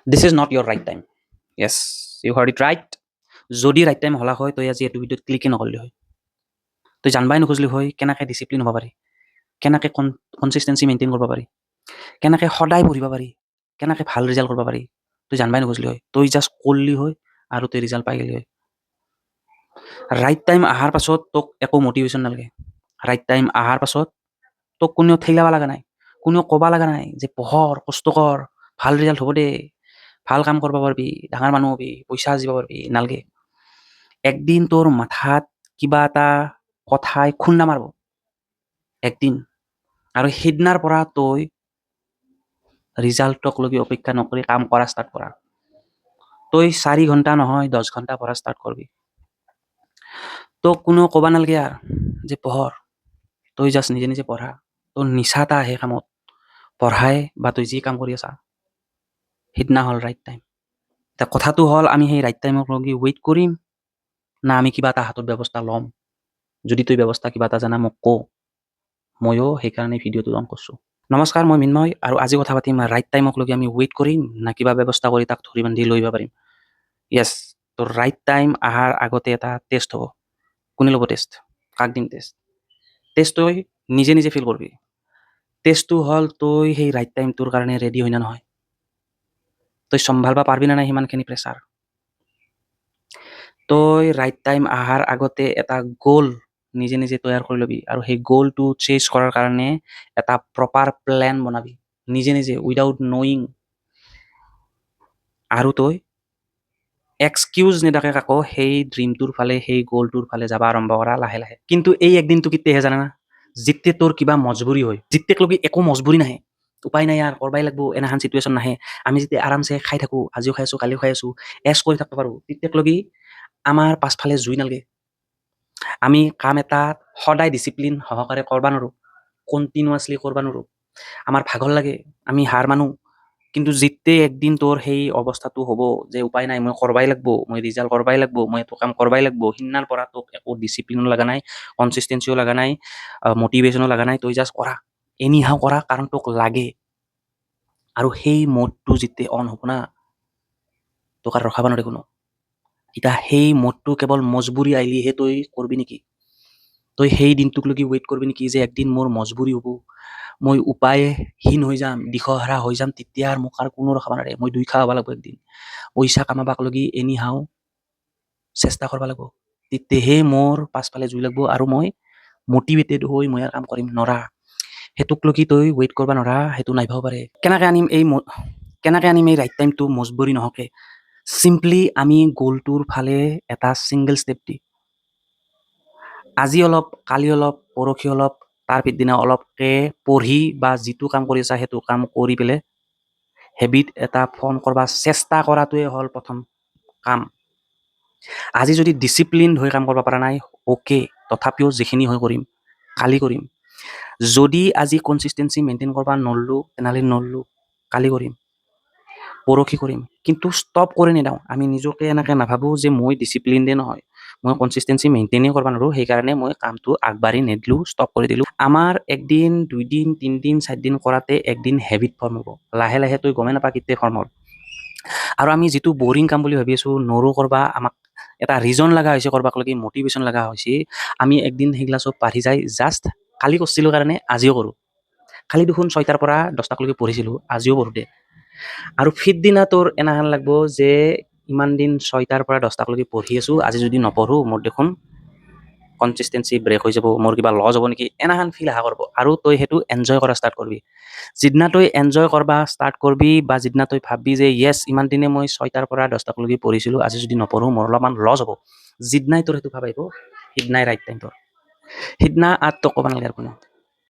This is not your right time. Yes, you heard it right. যদি right time হলা হয় তই আজি এইটো ভিডিঅ'ত ক্লিকে নকৰিলি হয়। তই জানবাই নোখোজলি হয় কেনেকৈ ডিচিপ্লিন হ'ব পাৰি, কেনেকৈ কনচিষ্টেঞ্চি মেইনটেইন কৰিব পাৰি, কেনেকৈ সদায় পঢ়িব পাৰি, কেনেকৈ ভাল ৰিজাল্ট কৰিব পাৰি। তই জানবাই নোখোজলি হয়, তই জাষ্ট কৰিলি হয় আৰু তই ৰিজাল্ট পাই গেলি হয়। ৰাইট টাইম অহাৰ পাছত তোক একো মটিভেশ্যন নালাগে। ৰাইট টাইম অহাৰ পাছত তোক কোনেও ঠেলাব লগা নাই, কোনেও ক'ব লগা নাই যে পঢ়ৰ, কষ্ট কৰ, ভাল ৰিজাল্ট হ'ব দে, ভাল কাম কৰিব পাৰিবি, ডাঙৰ মানুহ হবি, পইচা আজিব পাৰিবি, নালগে। একদিন তোৰ মাথাত কিবা এটা কথাই খুন্দা মাৰিব একদিন, আৰু সেইদিনাৰ পৰা তই ৰিজাল্টক লগি অপেক্ষা নকৰি কাম কৰা ষ্টাৰ্ট কৰা। তই 4 ঘণ্টা নহয় 10 ঘণ্টা পঢ়া ষ্টাৰ্ট কৰবি। তোক কোনেও ক'বা নালগে আৰু যে পঢ়ৰ, তই জাষ্ট নিজে নিজে পঢ়া। তোৰ নিচা এটা আহে কামত, পঢ়াই বা তই যি কাম কৰি আছা, সিদিনা হ'ল ৰাইট টাইম। এতিয়া কথাটো হ'ল আমি সেই ৰাইট টাইমক লগি ৱেইট কৰিম না আমি কিবা এটা হাতত ব্যৱস্থা ল'ম। যদি তই ব্যৱস্থা কিবা এটা জানা মোক কওঁ, ময়ো সেইকাৰণে ভিডিঅ'টো অন কৰিছোঁ। নমস্কাৰ, মই মিন্ময় আৰু আজি কথা পাতিম ৰাইট টাইমক লগি আমি ৱেইট কৰিম না কিবা ব্যৱস্থা কৰি তাক ধৰি বান্ধি লৈ আহিব পাৰিম। য়েছ, তোৰ ৰাইট টাইম অহাৰ আগতে এটা টেষ্ট হ'ব। কোনে ল'ব টেষ্ট? কাক দিম টেষ্ট? টেষ্ট তই নিজে নিজে ফিল কৰবি। টেষ্টটো হ'ল তই সেই ৰাইট টাইমটোৰ কাৰণে ৰেডি হয় না নহয়, তই চম্ভালিব পাৰিবি না নাই সিমানখিনি প্ৰেছাৰ। তই ৰাইট টাইম অহাৰ আগতে এটা গ'ল নিজে নিজে তৈয়াৰ কৰি ল'বি আৰু সেই গ'লটো চেজ কৰাৰ কাৰণে এটা প্ৰপাৰ প্লেন বনাবি নিজে নিজে উইদাউট নয়িং। আৰু তই এক্সকিউজ নিদাকে কাকো সেই ড্ৰিমটোৰ ফালে, সেই গ'লটোৰ ফালে যাব আৰম্ভ কৰা লাহে লাহে। কিন্তু এই একদিনটো কেতিয়াহে জানা না, যেতিয়া তোৰ কিবা মজবুৰি হয়, যেতিয়াক লগি একো মজবুৰি নাহে, উপায় নাই আৰু কৰবাই লাগব, এনেহান চিটুৱেশ্যন নাহে, আমি যেতিয়া আৰামছে খাই থাকোঁ, আজিও খাই আছোঁ, কালিও খাই আছোঁ, এছ কৰি থাকিব পাৰোঁ, তেতিয়াক লগি আমাৰ পাছফালে জুই নালগে। আমি কাম এটা সদায় ডিচিপ্লিন সহকাৰে কৰবা নোৱাৰোঁ, কণ্টিনিউৱাছলি কৰবা নোৱাৰোঁ, আমাৰ ভাগৰ লাগে, আমি হাৰ মানো। কিন্তু যেতিয়াই একদিন তোৰ সেই অৱস্থাটো হ'ব যে উপায় নাই, মই কৰবাই লাগব, মই ৰিজাল্ট কৰবাই লাগব, মই এইটো কাম কৰবাই লাগব, সিদিনাৰ পৰা তোক একো ডিচিপ্লিনো লগা নাই, কনচিষ্টেঞ্চিও লগা নাই, মটিভেশ্যনো লগা নাই, তই জাষ্ট কৰা, এনিহাও কৰা, কাৰণ তোক লাগে। আৰু সেই মোডটো যেতিয়া অন হ'ব না, তোক আৰু ৰখাব নোৱাৰে কোনো। এতিয়া সেই মোডটো কেৱল মজবুৰি আহিলেহে তই কৰবি নেকি? তই সেই দিনটোক লগি ৱেইট কৰবি নেকি যে একদিন মোৰ মজবুৰি হ'ব, মই উপায়হীন হৈ যাম, দিশহাৰা হৈ যাম, তেতিয়া আৰু মোক আৰু কোনো ৰখাব নোৱাৰে, মই দুই খা হ'ব লাগব একদিন, পইচা কামাবাক লগি এনিহাও চেষ্টা কৰিব লাগিব, তেতিয়াহে মোৰ পাছফালে জুই লাগব আৰু মই মটিভেটেড হৈ মই কাম কৰিম। নৰা, সেইটোক লগি তই ৱেইট কৰিব নৰা, সেইটো নাইভাও পাৰে। কেনেকৈ আনিম এই ৰাইট টাইমটো মজবুৰি নহকে? চিম্পলি আমি গ'লটোৰ ফালে এটা ছিংগল ষ্টেপ দি, আজি অলপ, কালি অলপ, পৰহি অলপ, তাৰ পিছদিনা অলপকে পঢ়ি বা যিটো কাম কৰি আছা সেইটো কাম কৰি পেলাই হেবিট এটা ফৰ্ম কৰবা চেষ্টা কৰাটোৱে হ'ল প্ৰথম কাম। আজি যদি ডিচিপ্লিন হৈ কাম কৰিব পৰা নাই, অ'কে, তথাপিও যিখিনি হৈ কৰিম, কালি কৰিম। যদি আজি কনচিষ্টেঞ্চি মেইনটেইন কৰিব নৰলোঁ, তেনেহ'লে নৰলোঁ, কালি কৰিম, পৰহি কৰিম, কিন্তু ষ্টপ কৰি নিদিওঁ। আমি নিজকে এনেকৈ নাভাবোঁ যে মই ডিচিপ্লিনডে নহয়, মই কনচিষ্টেঞ্চি মেইনটেইনেই কৰিব নোৱাৰোঁ, সেইকাৰণে মই কামটো আগবাঢ়ি নিদিলোঁ, ষ্টপ কৰি দিলোঁ। আমাৰ একদিন, 2 দিন, 3 দিন, 4 দিন কৰাতে একদিন হেবিট ফৰ্ম হ'ব, লাহে লাহে তই গমেই নাপা কেতিয়া ফৰ্ম হ'ল। আৰু আমি যিটো বৰিং কাম বুলি ভাবি আছোঁ নৰো কৰবা, আমাক এটা ৰিজন লগা হৈছে কৰবাক লাগি, মটিভেশ্যন লগা হৈছে, আমি একদিন সেইগিলা চব পাহৰি যায়, জাষ্ট কালি কৰিছিলোঁ কাৰণে আজিও কৰোঁ। কালি দেখোন 6টাৰ পৰা 10টালৈকে পঢ়িছিলোঁ, আজিও পঢ়োঁ দে। আৰু ফিটদিনা তোৰ এনেহেন লাগব যে ইমান দিন 6টাৰ পৰা 10টালৈকে পঢ়ি আছোঁ, আজি যদি নপঢ়োঁ মোৰ দেখোন কনচিষ্টেঞ্চি ব্ৰেক হৈ যাব, মোৰ কিবা লছ হ'ব নেকি, এনেহান ফিল আহা কৰিব। আৰু তই সেইটো এনজয় কৰা ষ্টাৰ্ট কৰবি। যিদিনা তই এনজয় কৰবা ষ্টাৰ্ট কৰবি বা যিদিনা তই ভাববি যে য়েছ, ইমান দিনে মই 6টাৰ পৰা 10টালৈকে পঢ়িছিলোঁ, আজি যদি নপঢ়োঁ মোৰ অলপমান লছ হ'ব, যিদিনাই তোৰ সেইটো ভাব আহিব, সিদিনাই ৰাইট টাইম তোৰ। সিদিনা তোক ক'ব নালাগে আৰু কোনো।